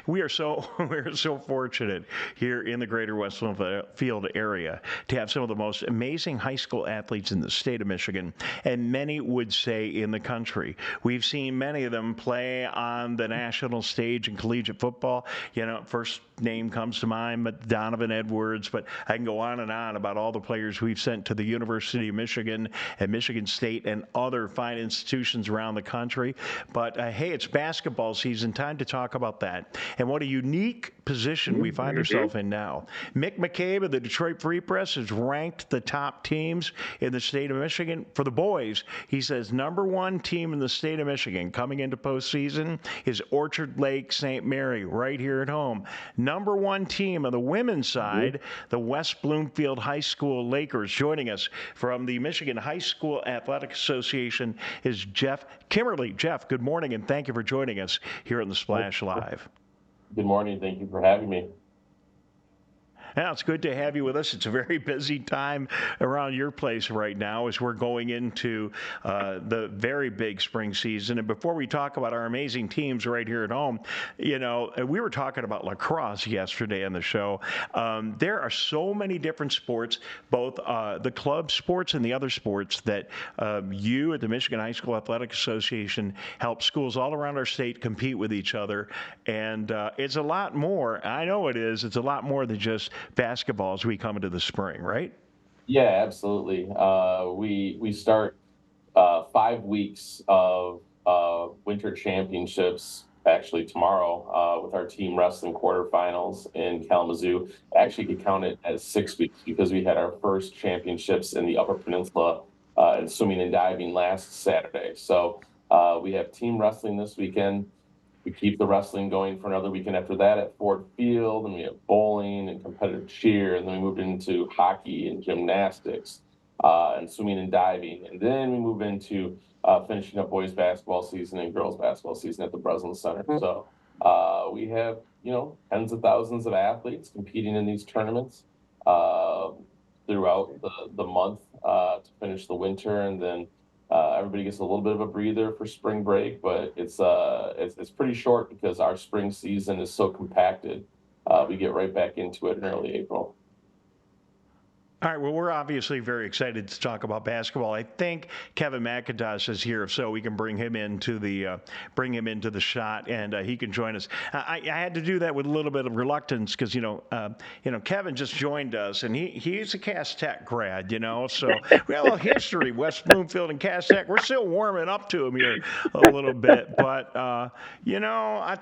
We are so we're so fortunate here in the greater West Bloomfield area to have some of the most amazing high school athletes in the state of Michigan, and many would say in the country. We've seen many of them play on the national stage in collegiate football. First name comes to mind, but Donovan Edwards, but I can go on and on about all the players we've sent to the University of Michigan and Michigan State and other fine institutions around the country. But hey, it's basketball season. Time to talk about that. And what a unique position we find ourselves in now. Mick McCabe of the Detroit Free Press has ranked the top teams in the state of Michigan. For the boys, he says number one team in the state of Michigan coming into postseason is Orchard Lake St. Mary right here at home. Number one team on the women's side, the West Bloomfield High School Lakers. Joining us from the Michigan High School Athletic Association is Geoff Kimmerly. Geoff, good morning, and thank you for joining us here on the Splash Live. Good morning. Thank you for having me. Yeah, it's good to have you with us. It's a very busy time around your place right now as we're going into the very big spring season. And before we talk about our amazing teams right here at home, we were talking about lacrosse yesterday on the show. There are so many different sports, both the club sports and the other sports that you at the Michigan High School Athletic Association help schools all around our state compete with each other. And it's a lot more. I know it is. It's a lot more than just basketball as we come into the spring, right? Yeah, absolutely. We start 5 weeks of winter championships actually tomorrow with our team wrestling quarterfinals in Kalamazoo. Actually, could count it as 6 weeks because we had our first championships in the Upper Peninsula in swimming and diving last Saturday. So we have team wrestling this weekend. We keep the wrestling going for another weekend after that at Ford Field, and we have bowling and competitive cheer, and then we moved into hockey and gymnastics and swimming and diving, and then we move into finishing up boys basketball season and girls basketball season at the Breslin Center. So we have tens of thousands of athletes competing in these tournaments throughout the month to finish the winter, and then everybody gets a little bit of a breather for spring break, but it's pretty short because our spring season is so compacted. We get right back into it in early April. All right, well, we're obviously very excited to talk about basketball. I think Kevin McIntosh is here, so we can bring him into the shot, and he can join us. I had to do that with a little bit of reluctance because Kevin just joined us, and he's a Cass Tech grad, so we have a little history, West Bloomfield and Cass Tech. We're still warming up to him here a little bit, but I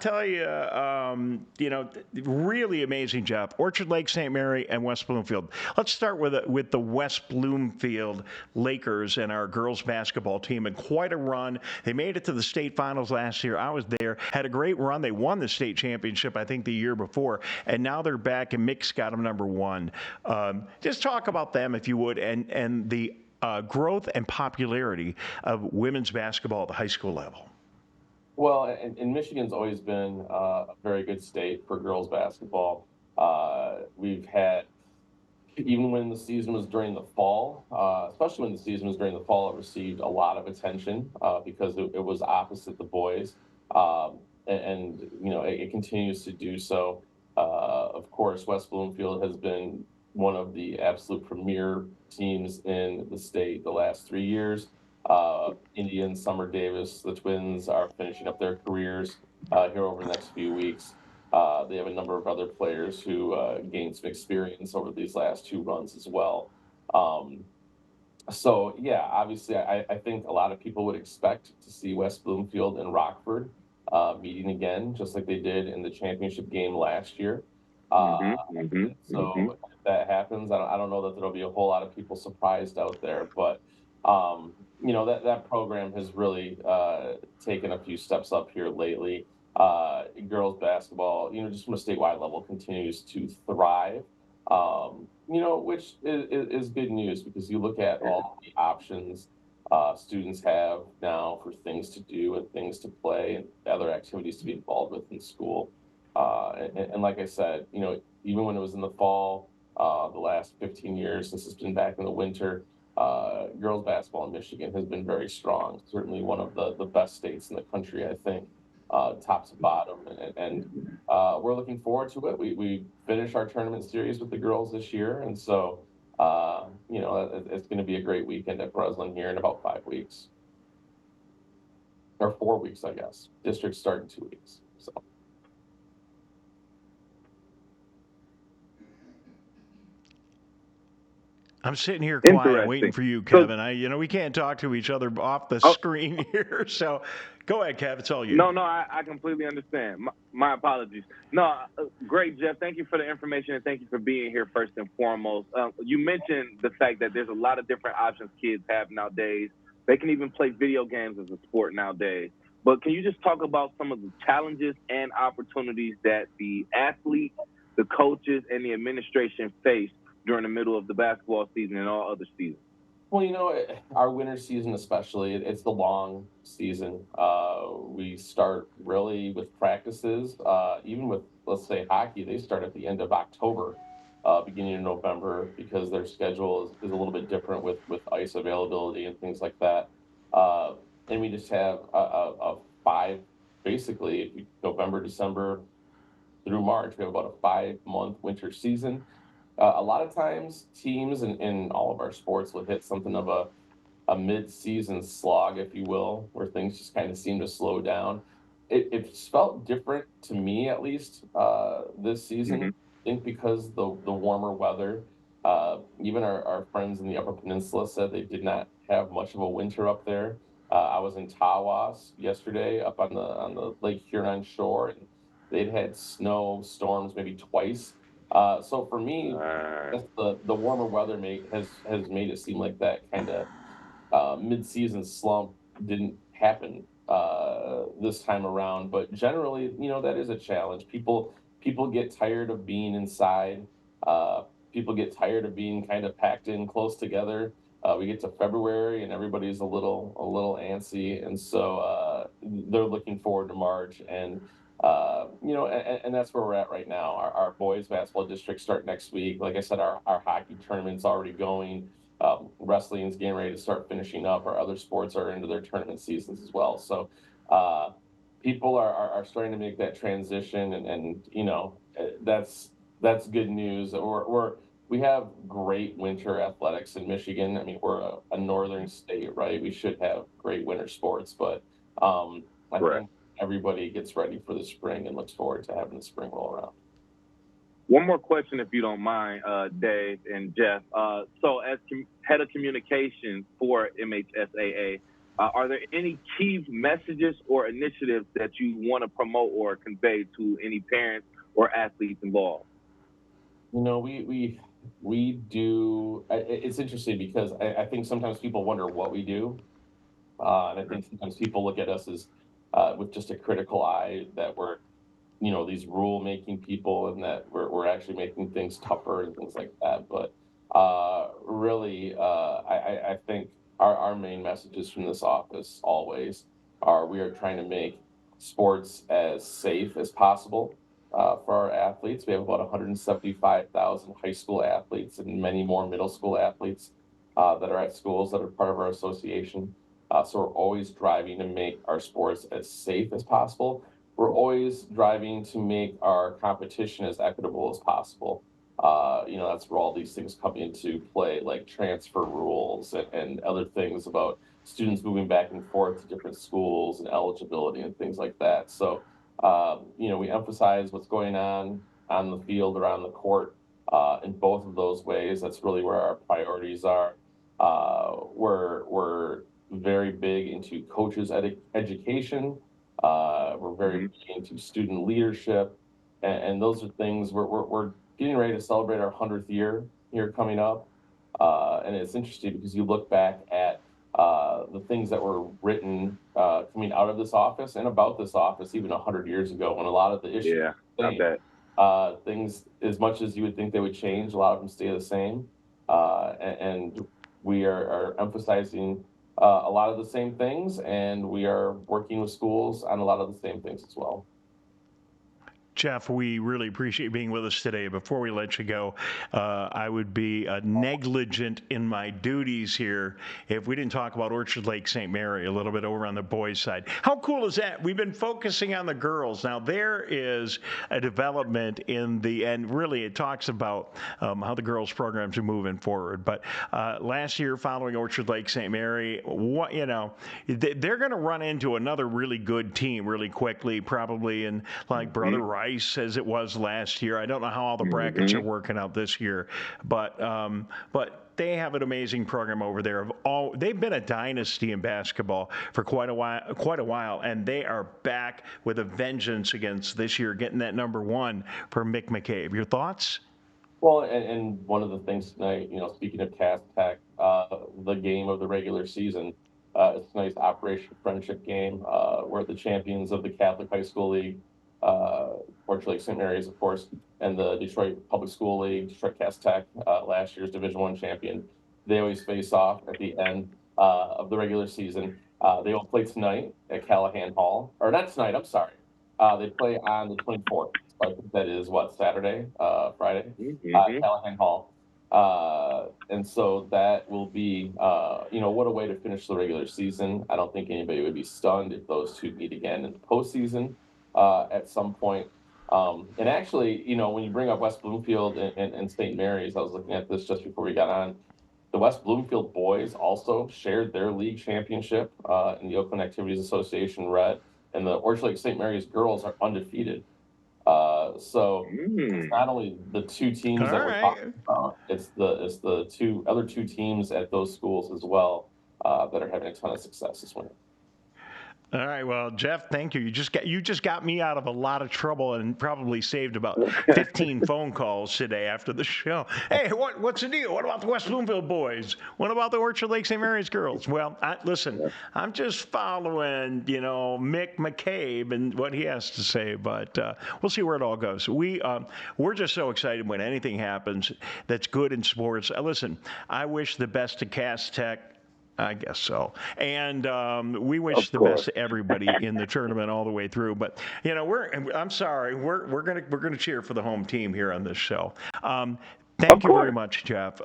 tell you, really amazing job. Orchard Lake St. Mary and West Bloomfield. Let's start with the West Bloomfield Lakers and our girls basketball team, and quite a run. They made it to the state finals last year. I was there, had a great run. They won the state championship, I think, the year before, and now they're back, and Mick's got them number one. Just talk about them, if you would, and the growth and popularity of women's basketball at the high school level. Well, and Michigan's always been a very good state for girls basketball. We've had, even when the season was during the fall, especially when the season was during the fall, it received a lot of attention because it was opposite the boys. It continues to do so. Of course, West Bloomfield has been one of the absolute premier teams in the state the last 3 years. Indian, Summer Davis, the twins are finishing up their careers here over the next few weeks. They have a number of other players who gained some experience over these last two runs as well. Obviously, I think a lot of people would expect to see West Bloomfield and Rockford meeting again, just like they did in the championship game last year. If that happens, I don't know that there'll be a whole lot of people surprised out there, but that program has really taken a few steps up here lately. Girls basketball, just from a statewide level, continues to thrive, which is good news because you look at all the options students have now for things to do and things to play and other activities to be involved with in school. And like I said, even when it was in the fall, the last 15 years since it's been back in the winter, girls basketball in Michigan has been very strong. Certainly one of the best states in the country, I think. top to bottom, and we're looking forward to it. We finished our tournament series with the girls this year, and so it's going to be a great weekend at Breslin here in about 5 weeks or 4 weeks, I guess. Districts start in 2 weeks. So. I'm sitting here quiet, waiting Interesting. for you, Kevin. We can't talk to each other off the Oh, screen here. So go ahead, Kev. It's all you. no, I completely understand. My apologies. No, great, Geoff. Thank you for the information and thank you for being here first and foremost. You mentioned the fact that there's a lot of different options kids have nowadays. They can even play video games as a sport nowadays. But can you just talk about some of the challenges and opportunities that the athletes, the coaches, and the administration face during the middle of the basketball season and all other seasons? Well, our winter season especially, it's the long season. We start really with practices, even with, let's say, hockey, they start at the end of October, beginning of November, because their schedule is a little bit different with ice availability and things like that. Uh, and we just have a five, basically, November, December through March, we have about a 5-month winter season. A lot of times, teams in all of our sports will hit something of a mid-season slog, if you will, where things just kind of seem to slow down. It's felt different to me, at least, this season. Mm-hmm. I think because the warmer weather, even our friends in the Upper Peninsula said they did not have much of a winter up there. I was in Tawas yesterday, up on the Lake Huron shore, and they'd had snow storms maybe twice. So for me, just the warmer weather has made it seem like that kind of mid-season slump didn't happen this time around. But generally, that is a challenge. People get tired of being inside. Uh, People get tired of being kind of packed in close together. We get to February and everybody's a little antsy, and so they're looking forward to March. And that's where we're at right now. Our boys basketball districts start next week. Like I said, our hockey tournament's already going. Wrestling's getting ready to start finishing up. Our other sports are into their tournament seasons as well. So uh, people are starting to make that transition, and that's good news. We have great winter athletics in Michigan. I mean, we're a northern state, right? We should have great winter sports, but I Correct. think everybody gets ready for the spring and looks forward to having the spring roll around. One more question, if you don't mind, Dave and Geoff. So, as head of communications for MHSAA, are there any key messages or initiatives that you want to promote or convey to any parents or athletes involved? We do. It's interesting because I think sometimes people wonder what we do, and I think sometimes people look at us as with just a critical eye that we're these rule making people and that we're actually making things tougher and things like that. But really, I think our main messages from this office always are we are trying to make sports as safe as possible for our athletes. We have about 175,000 high school athletes and many more middle school athletes that are at schools that are part of our association. So we're always driving to make our sports as safe as possible. We're always driving to make our competition as equitable as possible. That's where all these things come into play, like transfer rules and other things about students moving back and forth to different schools and eligibility and things like that. So, we emphasize what's going on the field or on the court in both of those ways. That's really where our priorities are. We're very big into coaches education. We're very big into student leadership, and those are things we're getting ready to celebrate our 100th year here coming up. And it's interesting because you look back at the things that were written coming out of this office and about this office even 100 years ago, when a lot of the issues Yeah, were I the same. bet. Things, as much as you would think they would change, a lot of them stay the same. And we are emphasizing a lot of the same things, and we are working with schools on a lot of the same things as well. Geoff, we really appreciate being with us today. Before we let you go, I would be negligent in my duties here if we didn't talk about Orchard Lake St. Mary a little bit over on the boys' side. How cool is that? We've been focusing on the girls. Now, there is a development and really it talks about how the girls' programs are moving forward. But last year, following Orchard Lake St. Mary, they're going to run into another really good team really quickly, probably in like Brother Rice as it was last year. I don't know how all the brackets are working out this year, but they have an amazing program over there. They've been a dynasty in basketball for quite a while, and they are back with a vengeance against this year, getting that #1 for Mick McCabe. Your thoughts? Well, and one of the things tonight, speaking of Cass Tech, the game of the regular season, it's a nice Operation Friendship game where the champions of the Catholic High School League, Orchard Lake St. Mary's, of course, and the Detroit Public School League, Detroit Cass Tech, last year's Division I champion, they always face off at the end of the regular season. They will play tonight at Callahan Hall, or not tonight, I'm sorry. They play on the 24th. So I think that is Saturday, Friday, Callahan Hall. And so that will be, what a way to finish the regular season. I don't think anybody would be stunned if those two meet again in the postseason at some point. And actually, when you bring up West Bloomfield and St. Mary's, I was looking at this just before we got on. The West Bloomfield boys also shared their league championship in the Oakland Activities Association Red, and the Orchard Lake St. Mary's girls are undefeated. So it's not only the two teams that we're talking about, it's the other two teams at those schools as well that are having a ton of success this winter. All right, well, Geoff, thank you. You just got me out of a lot of trouble and probably saved about 15 phone calls today after the show. Hey, what's the deal? What about the West Bloomfield boys? What about the Orchard Lake St. Mary's girls? Well, listen, I'm just following, Mick McCabe and what he has to say, but we'll see where it all goes. We're just so excited when anything happens that's good in sports. Listen, I wish the best to Cass Tech. I guess so. And we wish the best to everybody in the tournament all the way through. But I'm sorry, we're gonna cheer for the home team here on this show. Thank you very much, Geoff.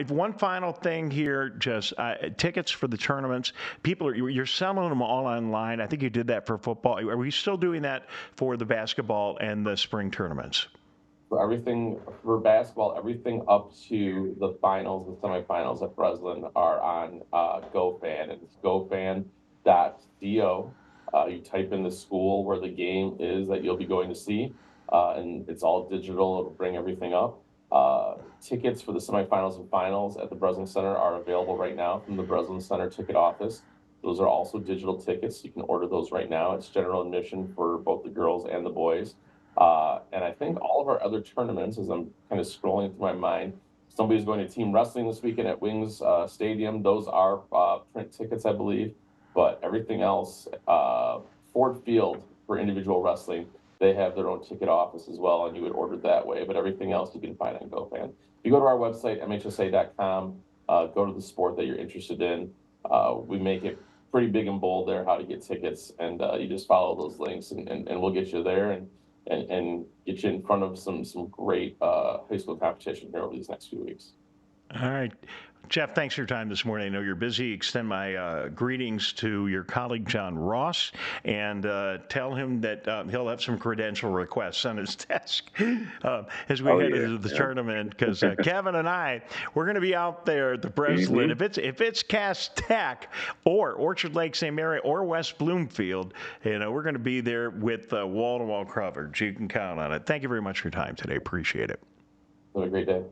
One final thing here, just tickets for the tournaments. You're selling them all online. I think you did that for football. Are we still doing that for the basketball and the spring tournaments? Everything for basketball, everything up to the finals and semifinals at Breslin are on GoFan, and it's gofan.co. You type in the school where the game is that you'll be going to see, and it's all digital. It'll bring everything up. Tickets for the semifinals and finals at the Breslin Center are available right now from the Breslin Center ticket office. Those are also digital tickets. You can order those right now. It's general admission for both the girls and the boys. And I think all of our other tournaments, as I'm kind of scrolling through my mind, somebody's going to team wrestling this weekend at Wings Stadium. Those are print tickets, I believe. But everything else, Ford Field for individual wrestling, they have their own ticket office as well, and you would order that way. But everything else you can find on GoFan. If you go to our website, MHSAA.com, go to the sport that you're interested in. We make it pretty big and bold there how to get tickets, and you just follow those links, and we'll get you there and get you in front of some great high school competition here over these next few weeks. All right. Geoff, thanks for your time this morning. I know you're busy. Extend my greetings to your colleague, John Ross, and tell him that he'll have some credential requests on his desk as we head into the tournament, because Kevin and I, we're going to be out there at the Breslin. If it's Cass Tech or Orchard Lake St. Mary or West Bloomfield, we're going to be there with wall-to-wall coverage. You can count on it. Thank you very much for your time today. Appreciate it. Have a great day.